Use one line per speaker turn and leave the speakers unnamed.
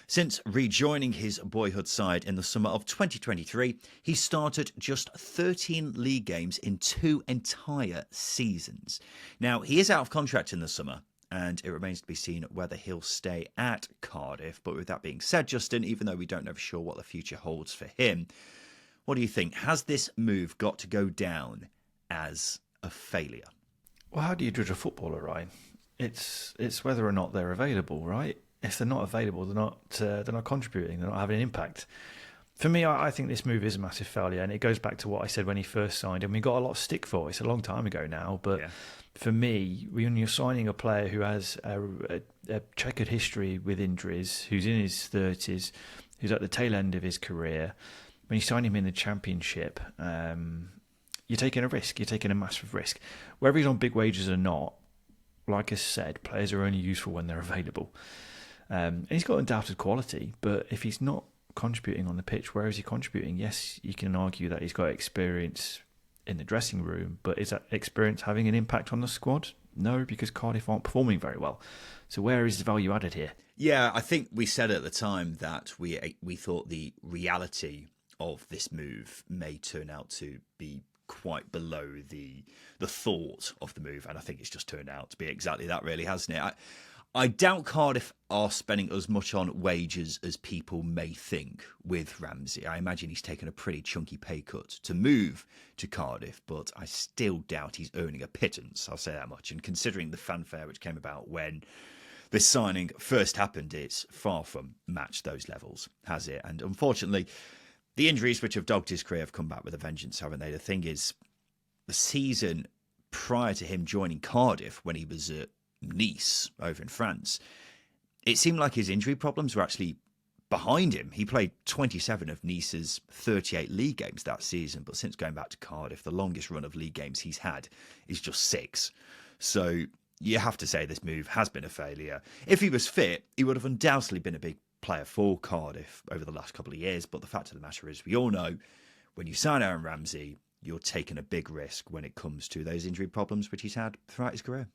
Since rejoining his boyhood side in the summer of 2023, he started just 13 league games in 2 entire seasons. Now, he is out of contract in the summer, and it remains to be seen whether he'll stay at Cardiff. But with that being said, Justin, even though we don't know for sure what the future holds for him, what do you think? Has this move got to go down as a failure?
Well, how do you judge a footballer, Ryan? It's whether or not they're available, right? If they're not available, they're not contributing, they're not having an impact. For me, I think this move is a massive failure, and it goes back to what I said when he first signed him. We got a lot of stick for it. It's a long time ago now, but for me, when you're signing a player who has a checkered history with injuries, who's in his 30s, who's at the tail end of his career, when you sign him in the Championship, you're taking a risk. You're taking a massive risk. Whether he's on big wages or not, like I said, players are only useful when they're available. And he's got undoubted quality, but if he's not contributing on the pitch, where is he contributing? Yes, you can argue that he's got experience in the dressing room, but is that experience having an impact on the squad? No, because Cardiff aren't performing very well. So where is the value added here?
Yeah, I think we said at the time that we thought the reality of this move may turn out to be quite below the thought of the move, and I think it's just turned out to be exactly that, really, hasn't it? I doubt Cardiff are spending as much on wages as people may think with Ramsey. I imagine he's taken a pretty chunky pay cut to move to Cardiff, but I still doubt he's earning a pittance, I'll say that much. And considering the fanfare which came about when this signing first happened, it's far from matched those levels, has it? And unfortunately, the injuries which have dogged his career have come back with a vengeance, haven't they? The thing is, the season prior to him joining Cardiff, when he was at Nice over in France, it seemed like his injury problems were actually behind him. He played 27 of Nice's 38 league games that season, but since going back to Cardiff, the longest run of league games he's had is just 6. So you have to say this move has been a failure. If he was fit, he would have undoubtedly been a big player for Cardiff over the last couple of years, but the fact of the matter is, we all know when you sign Aaron Ramsey, you're taking a big risk when it comes to those injury problems which he's had throughout his career.